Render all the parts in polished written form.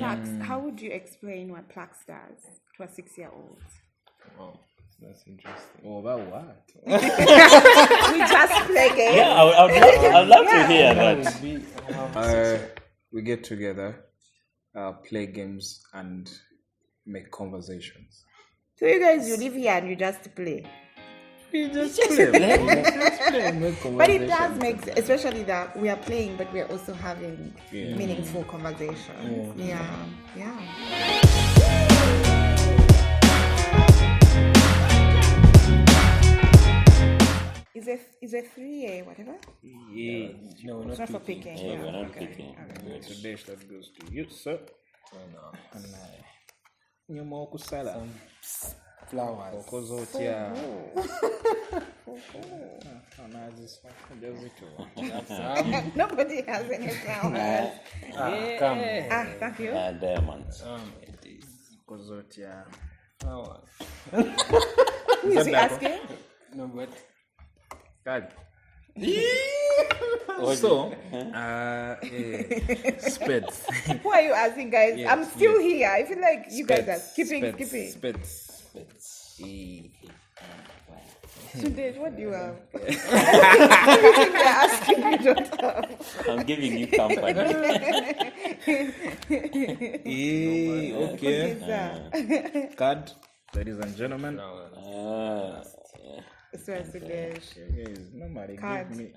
Plax, how would you explain what Plax does to a 6-year-old? Oh, that's interesting. Oh, about what? We just play games. Yeah, I'd love to hear that. We get together, play games, and make conversations. So you guys, you live here and you just play. We just play. Make But it does make sense, especially that we are playing, but we are also having meaningful conversations. Yeah. Is a 3A whatever? Yeah. No, we're It's not for picking. Yeah, we're not picking. Sudesh, that goes to you, sir. Nyuma okusala Flowers. okoze otya Nobody has any flowers. Thank you. Diamonds. okoze otya Flowers. Who is he asking? No, but God. So, spades. Who are you asking, guys? Yes, I'm still here. I feel like you guys are skipping. Spades. Sudesh, what do you have? Everything they're asking you don't have. I'm giving you company. What Okay. is that? Card, ladies and gentlemen. So Sudesh. You guys normally Card. give me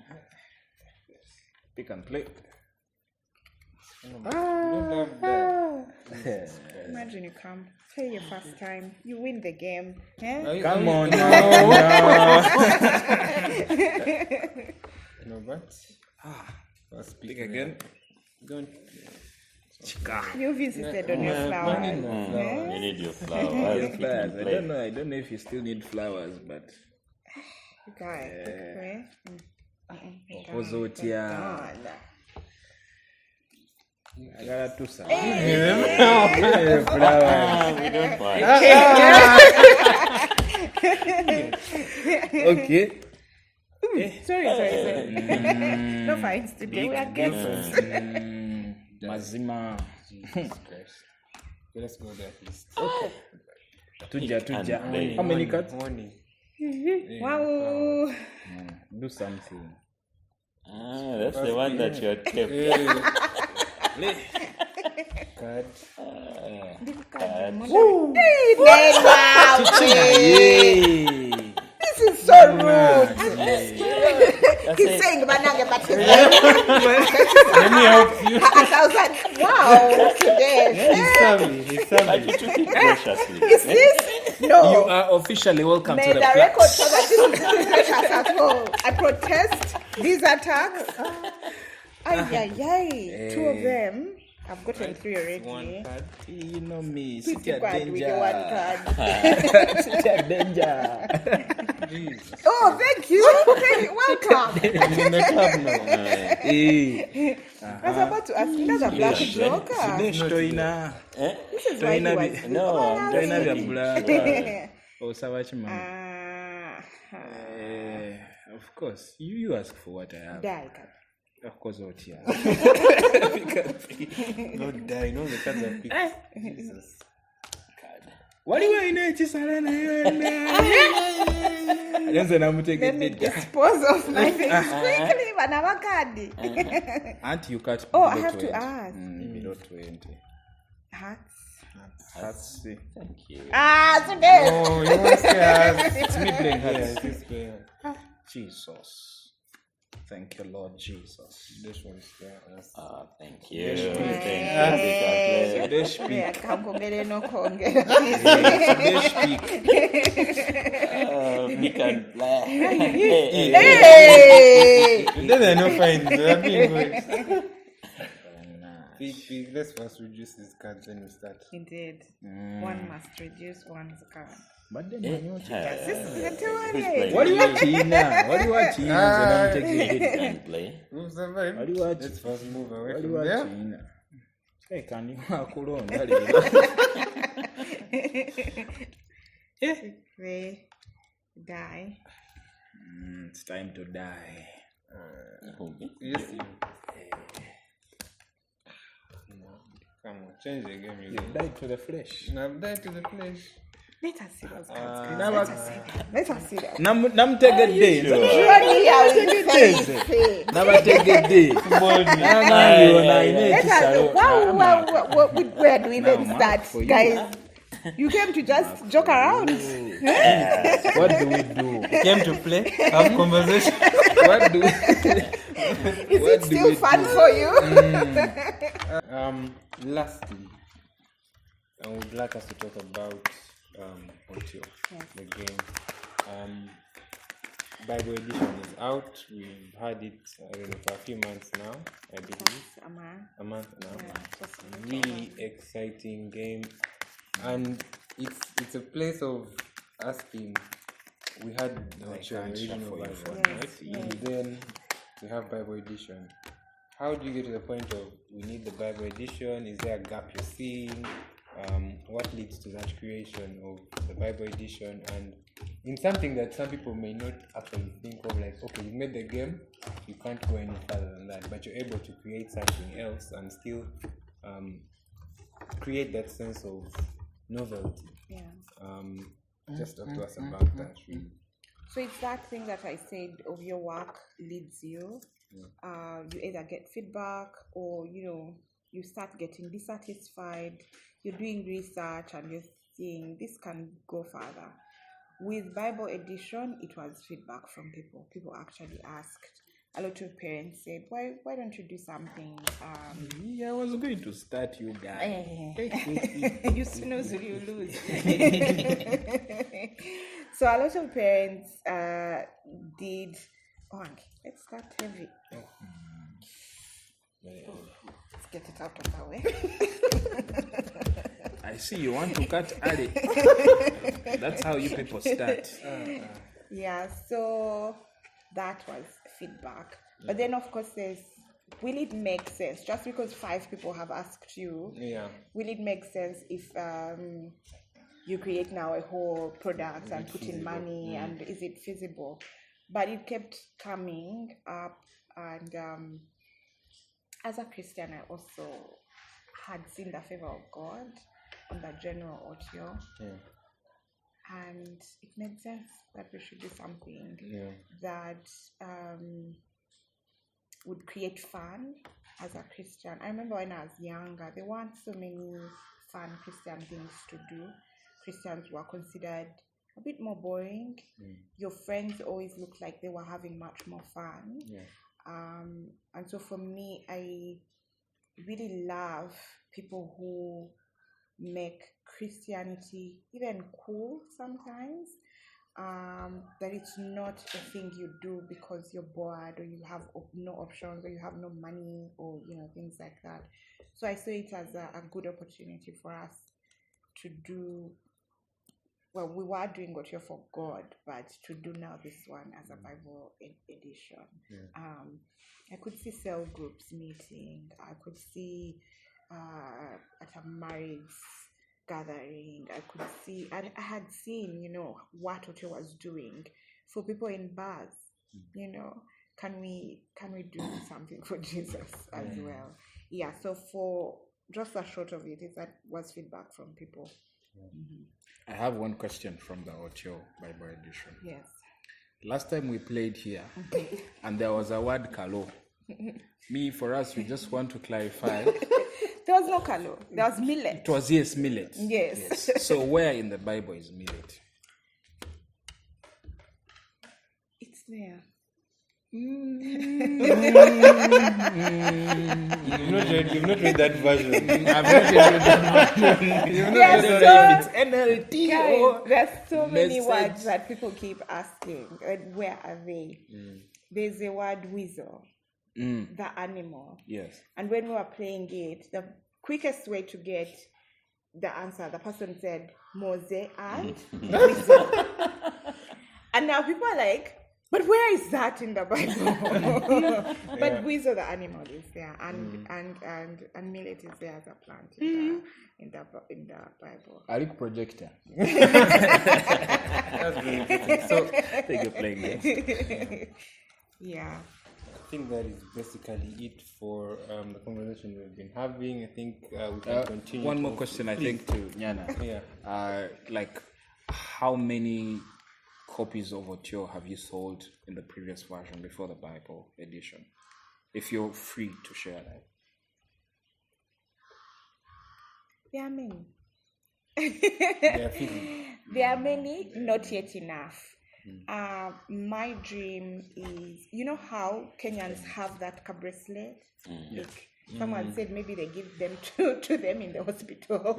pick and play. Imagine you come, play your first time, you win the game. Eh? Come on, no, but Let's pick again. don't. You've insisted on your flowers. You need your flowers. Flowers. I don't know if you still need flowers, but Guys, okay. okoze otya. I got two songs. Flowers. We don't buy. Okay. Sorry. No fights today. We are guests. Mazima. Christ. Let's go there at least. Tuja. How many cards? Morning. Wow. Do something. That's the one that you're kept. Card. This is so rude. He's saying banana, but Let me help you. I was like, wow, today. He's But sorry. you took it graciously. Is this? No. You are officially welcome May to the the record Plax. show that this is precious at all. I protest these attacks. Ay. Two of them. I've gotten 3 already. One card. You know me. Please City be of quiet with the danger. one card. City of danger. Jesus. Oh, thank you. Welcome. I'm in the club now. I was about to ask another black joker. Sudesh toina. This is why he was. No, I'm Toina just vya black. Osaba chimama. Of course. You ask for what I have. Die, card. Of course, otya. Don't die. No, the cards are picked. Jesus. Waliwo ina ekisala nayo nze Let me namutegedde dispose of my things quickly. Banabakadi. Auntie, you cut Oh, I below have to 20. ask. Below 20. Hearts. That's it. Thank you. Today. Oh, you want to ask? It's me playing Yes, hearts. he's playing. Jesus. Thank you, Lord Jesus. This one's there. Thank you. Thank you. Sudesh speak. Kankongere no kongere. Sudesh speak. Pick and play. Hey! Then I know fine. They're being good. Big. Let's first reduce these cards, then we start. Indeed. One must reduce one's card. But then you Who's What what do you want, Tina? What do you want, Tina? Pick and play. Move survive. What do you want? Let's first move away What do from you there. want, Tina? Hey, can you walk alone? They die. It's time to die. Yes, you. Come on, change the game. You died to the flesh. I've died to the flesh. Let us see those cards. Never. Let us see that. Nam take a day. Surely I will say. Never take a day. Let us. Wow, where do we even start, guys? You came to just joke around. What do we do? You came to play, have conversation. What do we Is it still fun for you? Lastly, I would like us to talk about Otyo, the game. Bible edition is out. We've had it, I don't know, for a few months now, I believe. A month now. Yeah, really exciting game. And it's a place of asking. We had the original version, right? And then we have Bible edition. How do you get to the point of we need the Bible edition? Is there a gap you're seeing? What leads to that creation of the Bible edition? And in something that some people may not actually think of, like, okay, you made the game, you can't go any further than that, but you're able to create something else and still create that sense of novelty. Yeah. Just talk to us about that. Really. So it's that thing that I said of your work leads you. You either get feedback or you start getting dissatisfied. You're doing research and you're seeing this can go further. With Bible edition, it was feedback from people. People actually asked. A lot of parents said, why don't you do something? I was going to start you guys. You snooze, you lose. So a lot of parents did. Oh, let's start heavy. Let's get it out of our way. I see you want to cut early. That's how you people start. Yeah, so that was feedback. But then, of course, will it make sense? Just because 5 people have asked you, will it make sense if you create now a whole product and put in money, and is it feasible? But it kept coming up, and as a Christian, I also had seen the favor of God on the general Otyo, and it made sense that we should do something that would create fun as a Christian. I remember when I was younger, there weren't so many fun Christian things to do. Christians were considered a bit more boring. Your friends always looked like they were having much more fun. And so for me, I really love people who make Christianity even cool sometimes. That it's not a thing you do because you're bored or you have no options or you have no money or things like that. So I saw it as a good opportunity for us to do. Well, we were doing Otyo for God, but to do now this one as a Bible edition. I could see cell groups meeting. I could see at a marriage gathering. I had seen, what Otyo was doing for people in bars. Can we do something for Jesus as well? Yeah. So for just a short of it, that was feedback from people. I have one question from the Otyo Bible edition. Yes. Last time we played here, and there was a word "kalo." For us, we just want to clarify. There was no kalo. There was millet. It was millet. Yes. So where in the Bible is millet? It's there. You've not read that version. I've not read that version. You've not read if it's NLT or there's so many message. words that people keep asking. Where are they? There's a word weasel, the animal. Yes. And when we were playing it, the quickest way to get the answer, the person said Mose and weasel. And now people are like, but where is that in the Bible? But weasel, the animal, is there, and millet is there as a plant in the Bible. Are you projector? That's very good. So I think you're playing this. Yeah. think that is basically it for the conversation we've been having. I think we can continue. One more question, I think, to Nyana. Yeah. Like, how many copies of Otyo have you sold in the previous version before the Bible edition? If you're free to share that. There are many. Yeah, There are many, not yet enough. My dream is, you know how Kenyans have that bracelet? Like, someone said maybe they give them to them in the hospital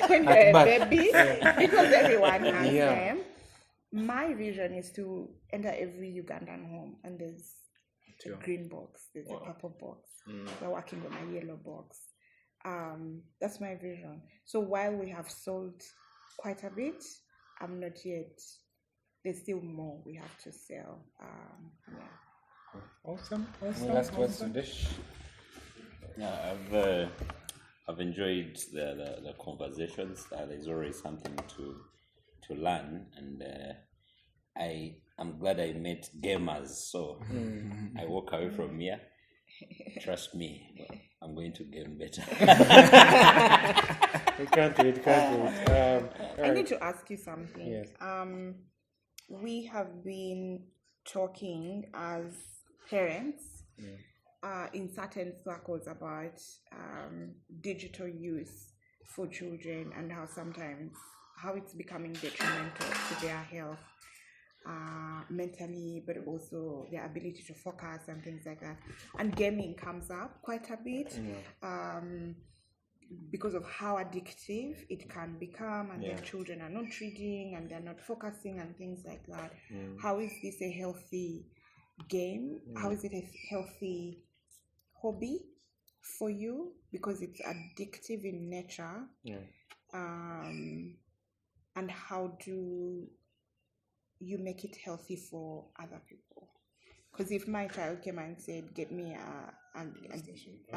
when they're a baby, because everyone has them. My vision is to enter every Ugandan home, and there's a green box, there's a purple box. We're working on a yellow box. That's my vision. So while we have sold quite a bit, I'm not yet. There's still more we have to sell. Awesome. Last one, Sudesh. Yeah, I've enjoyed the conversations. There's always something to learn, and I'm glad I met gamers. So I walk away from here. Trust me, I'm going to game better. We can't wait. I need to ask you something. Yes. We have been talking as parents in certain circles about digital use for children, and how it's becoming detrimental to their health, mentally, but also their ability to focus and things like that. And gaming comes up quite a bit. Because of how addictive it can become, and then children are not reading and they're not focusing and things like that. How is this a healthy game? How is it a healthy hobby for you? Because it's addictive in nature. And how do you make it healthy for other people? Because if my child came and said, get me a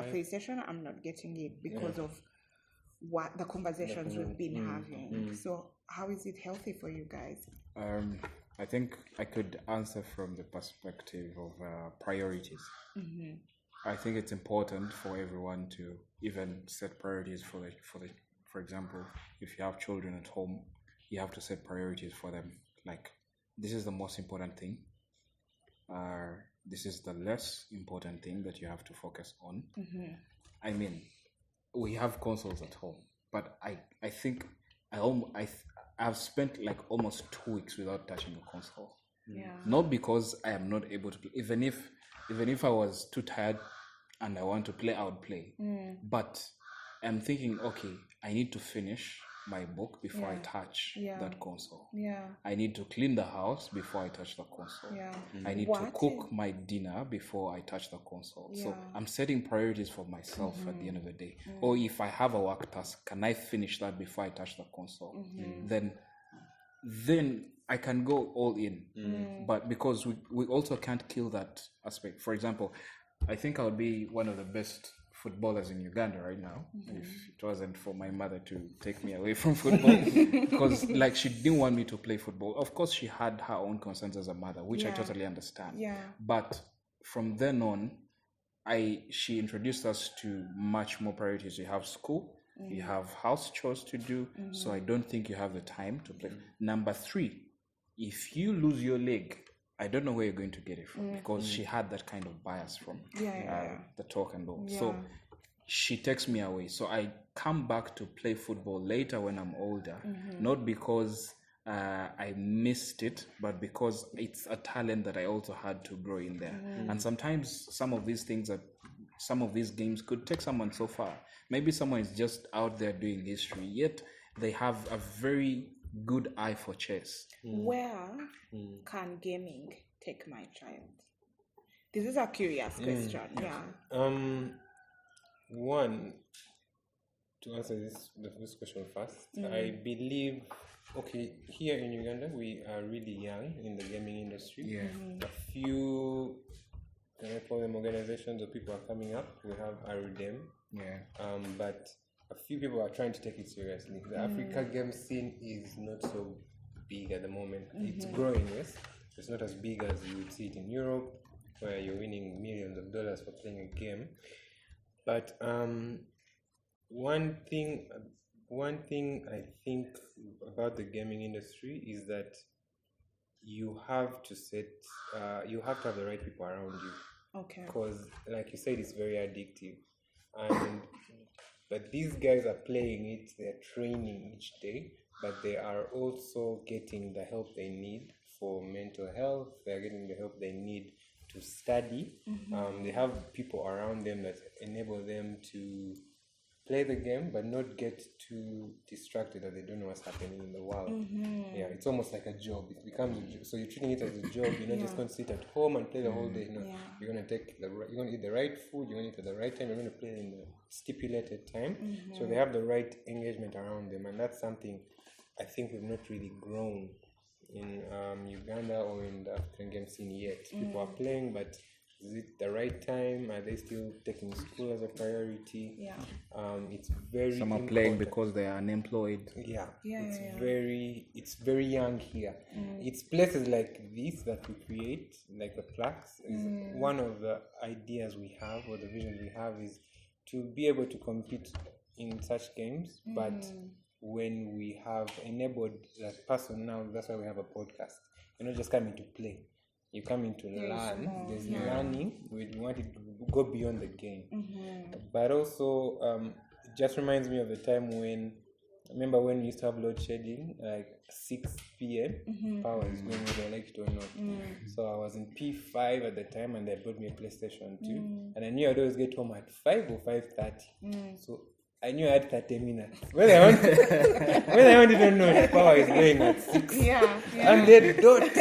PlayStation, I'm not getting it because of what the conversations we've been having. So how is it healthy for you guys? I think I could answer from the perspective of priorities. I think it's important for everyone to even set priorities for example, if you have children at home, you have to set priorities for them. Like, this is the most important thing. This is the less important thing that you have to focus on. I mean, we have consoles at home, but I think I've spent like almost 2 weeks without touching a console. Not because I am not able to play. Even if I was too tired and I want to play, I would play. But I'm thinking, okay, I need to finish my book before I touch that console. I need to clean the house before I touch the console. I need to cook my dinner before I touch the console. So I'm setting priorities for myself at the end of the day. Or if I have a work task, can I finish that before I touch the console? Then I can go all in. But because we also can't kill that aspect. For example, I think I would be one of the best footballers in Uganda right now if it wasn't for my mother to take me away from football, because like she didn't want me to play football. Of course she had her own concerns as a mother, which I totally understand, but from then on she introduced us to much more priorities. You have school, you have house chores to do, so I don't think you have the time to play. Number 3, if you lose your leg, I don't know where you're going to get it from, because she had that kind of bias from the talk and all. So she takes me away. So I come back to play football later when I'm older, not because I missed it, but because it's a talent that I also had to grow in there. And sometimes some of these games could take someone so far. Maybe someone is just out there doing history, yet they have a very good eye for chess. Where can gaming take my child? This is a curious question. One, to answer this question first, I believe, here in Uganda we are really young in the gaming industry. A few, can I call them organizations or people are coming up. We have Arudem, but a few people are trying to take it seriously. The Africa game scene is not so big at the moment. It's growing, yes. It's not as big as you would see it in Europe where you're winning millions of dollars for playing a game. But one thing I think about the gaming industry is that you have to have the right people around you. Okay. Because, like you said, it's very addictive, but these guys are playing it. They're training each day, but they are also getting the help they need for mental health. They're getting the help they need to study. They have people around them that enable them to play the game but not get too distracted that they don't know what's happening in the world. Yeah, it's almost like a job. It becomes a job. So you're treating it as a job. You're not just going to sit at home and play the whole day. No, you're going to you're going to eat the right food. You're going to eat at the right time. You're going to play in the stipulated time. So they have the right engagement around them, and that's something I think we've not really grown in Uganda or in the African game scene yet. People are playing, but is it the right time? Are they still taking school as a priority? Yeah. It's very Some are playing because they are unemployed. It's very young here. It's places like this that we create, like the Plax. One of the ideas we have, or the vision we have, is to be able to compete in such games, but when we have enabled that person now, that's why we have a podcast. You're not just coming to play. You come in to learn. There's learning. We want it to go beyond the game. But also, it just reminds me of the time remember when we used to have load shedding, like 6 p.m. Power is going whether I like it or not. So I was in P5 at the time, and they brought me a PlayStation 2. And I knew I'd always get home at 5 or 5:30. So I knew I had 30 minutes. When I wanted to know if power is going at 6. And then don't.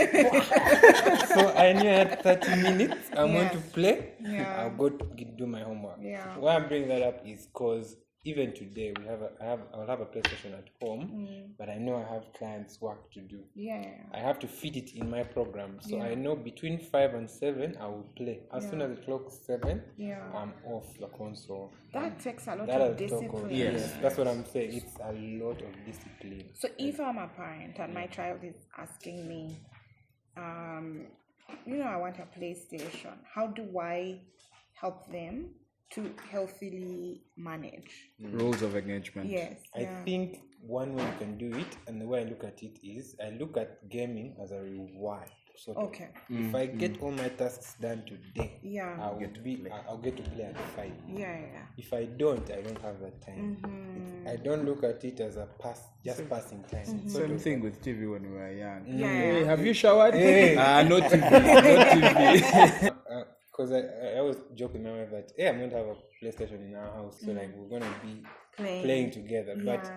So I knew I had 30 minutes. I'm going to play. I'll go to do my homework. Why I'm bringing that up is because even today I'll have a PlayStation at home, but I know I have clients' work to do. I have to fit it in my program. So I know between 5 and 7 I will play. As soon as it clocks 7, I'm off the console. That takes a lot of discipline. Yes, that's what I'm saying. It's a lot of discipline. So if I'm a parent and my child is asking me, I want a PlayStation, how do I help them to healthily manage rules of engagement? I think one way you can do it, and the way I look at it is, I look at gaming as a reward. Okay. If I get all my tasks done today, I'll get to play at 5. If I don't have that time. I don't look at it as just passing time. Same thing with TV when we were young. Hey, have you showered? No TV. No TV. Because I always joke with my wife that, I'm going to have a PlayStation in our house, so like we're going to be playing together. But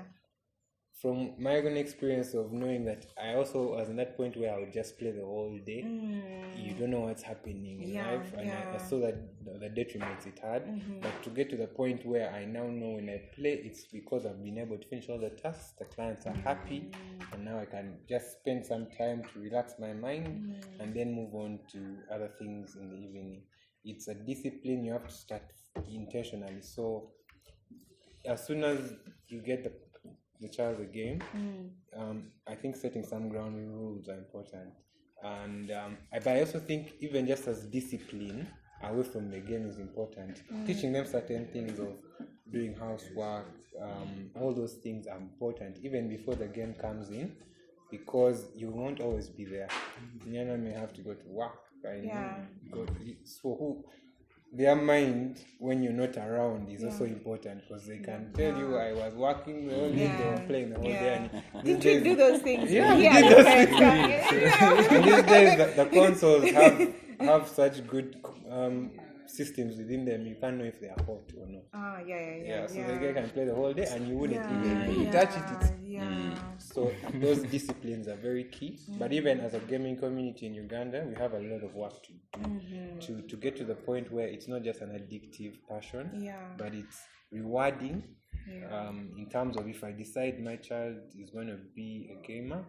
from my own experience of knowing that I also was in that point where I would just play the whole day, you don't know what's happening in life, and I saw that the detriments it had. But to get to the point where I now know when I play, it's because I've been able to finish all the tasks, the clients are happy, and now I can just spend some time to relax my mind and then move on to other things in the evening. It's a discipline you have to start intentionally. So as soon as you get the child the game, I think setting some ground rules are important. And but I also think even just as discipline away from the game is important. Teaching them certain things of doing housework, all those things are important even before the game comes in, because you won't always be there. Nyana may have to go to work. Their mind when you're not around is also important, because they can tell you, I was working the whole day, they were playing the whole day. And did you do those things? We did those things. And these days the consoles have such good systems within them, you can't know if they are hot or not. So the guy can play the whole day and you wouldn't even you touch it. So those disciplines are very key. But even as a gaming community in Uganda, we have a lot of work to do to get to the point where it's not just an addictive passion, but it's rewarding. In terms of, if I decide my child is going to be a gamer,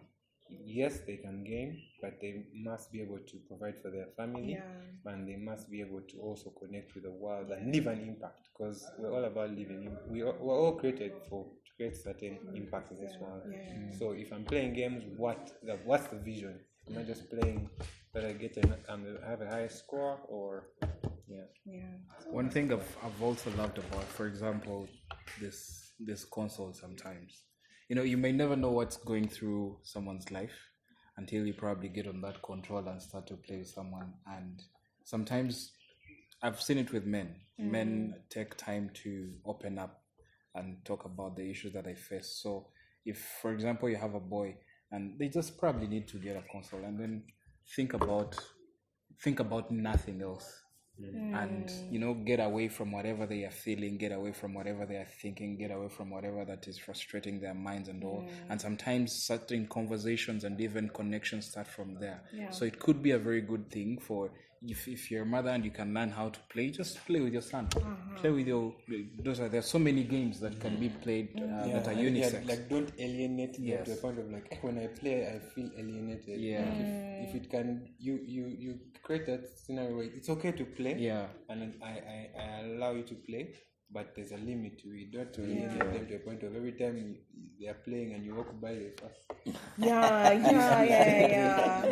yes, they can game, but they must be able to provide for their family, and they must be able to also connect with the world and leave an impact, because we're all about living. We're all created to create certain impact in this world. So if I'm playing games, what's the vision? I'm not just playing that I have a high score, or One thing I've also loved about, for example, this console sometimes. You may never know what's going through someone's life until you probably get on that control and start to play with someone. And sometimes I've seen it with men. Men take time to open up and talk about the issues that they face. So if, for example, you have a boy and they just probably need to get a console and then think about nothing else. And get away from whatever they are feeling, get away from whatever they are thinking, get away from whatever that is frustrating their minds and all. And sometimes certain conversations and even connections start from there. So it could be a very good thing for if you're a mother and you can learn how to play, just play with your son. Play with your daughter. There's so many games that can be played that are unisex. Like don't alienate them to the point of like when I play I feel alienated. If it can you create that scenario where it's okay to play and I allow you to play, but there's a limit to it. Don't alienate them to the point of every time they are playing and you walk by you first.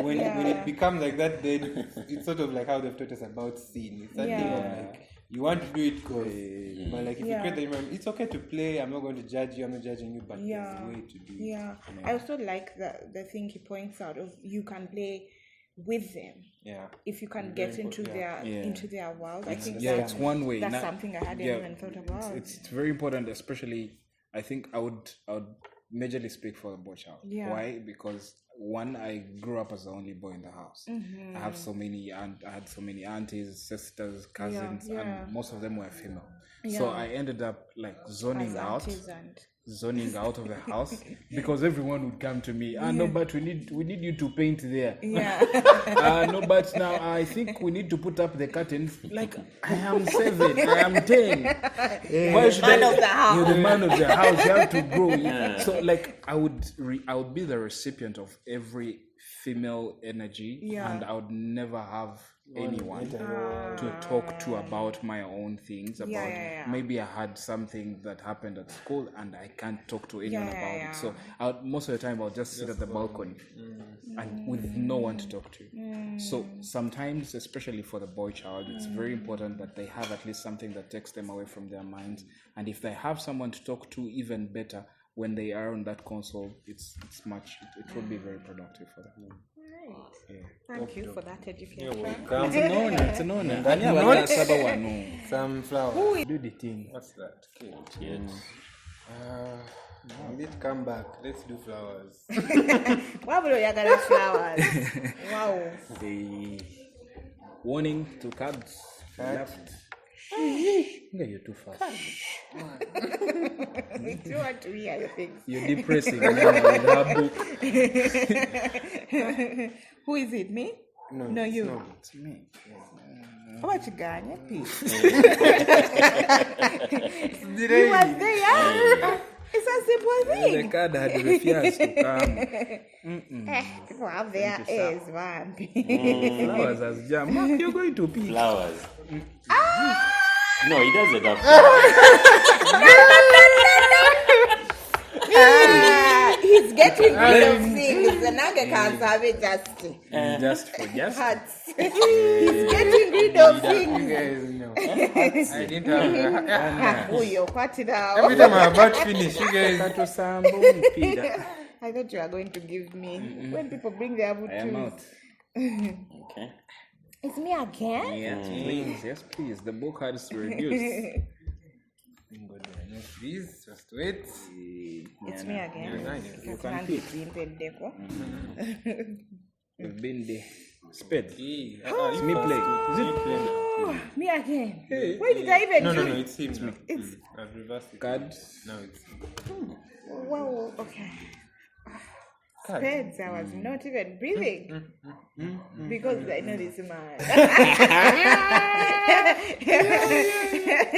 When it becomes like that, then it's sort of like how they've taught us about sin. It's that thing of like you want to do it because, but like if you create the environment, it's okay to play. I'm not going to judge you. I'm not judging you, but there's a way to do it. I also like the thing he points out of you can play with them. If you can get into their world, I think it's one way. That's something I hadn't even thought about. It's very important, especially. I think I would majorly speak for the boy child. Why? Because one, I grew up as the only boy in the house. I had so many aunties, sisters, cousins, and most of them were female. So I ended up like zoning out of the house because everyone would come to me. No, but we need you to paint there. No, but now I think we need to put up the curtains. Like I am 7, I am 10. Why should man of the house? You're the man of the house. You have to grow. So like I would be the recipient of every female energy, and I would never have anyone to talk to about my own things. Maybe I had something that happened at school and I can't talk to anyone about it. So most of the time I'll just sit at the balcony and with no one to talk to. So sometimes, especially for the boy child, it's very important that they have at least something that takes them away from their minds. And if they have someone to talk to, even better. When they are on that console, it will be very productive for them. Thank you for that education. It's an honor. Some flowers. Do the thing. What's that? Will it come back? Let's do flowers. Why would you get flowers? Wow. The warning to cards. Left. You're too fast. We do want to hear your things. You're depressing. With her book. Who is it? Me? No, you. It's me. How about you, Ghana? You was there. It's a simple thing. The card had refused to come. People have their ears, man. Flowers as jam. What you're going to pick? Flowers. No, he doesn't have He's getting rid of things. The Naga can't have it just for just. He's getting rid of things. You guys know. I didn't have Oh, you're cut it out. Every time I'm about to finish, you guys. I thought you were going to give me. When people bring their food, I am out. Okay. It's me again? Yes, please. The book has reduced. Please, just wait. It's me again. You can pick. You've been the spade. It's me playing. Is it? Me again. Hey. Why did I even No, do it's him. I've reversed it. Cards. No, it's him. Wow, okay. Spades, I was not even breathing because I know this man.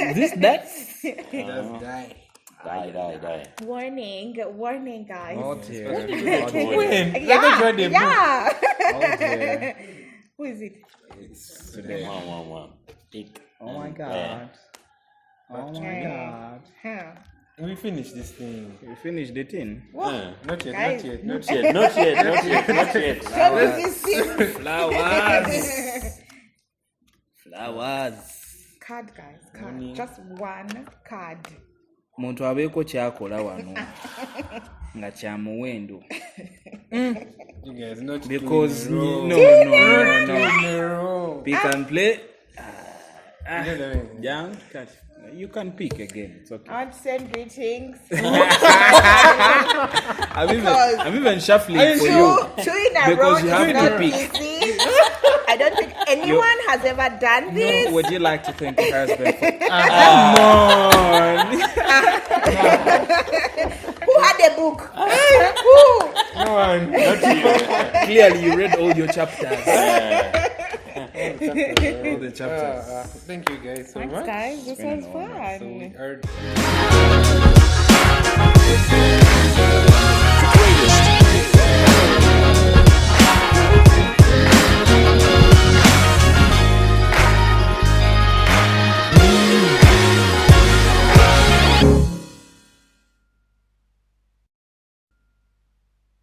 Is this that? Just die. Die. Warning, guys. Oh dear. Yeah. Who is it? It's today. One. Pick. Oh my god. Oh my god. Huh. We finished this thing. We finished the tin. Whoa. Not yet, Guys. not yet. Not yet. Show me this thing. Flowers. Card, guys. Card. Money. Just one card. Muntu abeeko kyakola wano nga kya muwendo. You guys not Because two in a row. no. Pick and play. You know what I mean? Young, you can pick again. It's okay. I want to send greetings. I'm even shuffling for you. Two in a row Because is you have to not pick. easy. I don't think anyone has ever done this. No, would you like to thank your husband? Come on. Who had the book? Who? No one. Not you. Clearly, you read all your chapters. All the chapters. Thank you guys so Thanks, much. guys. This was So we fun. are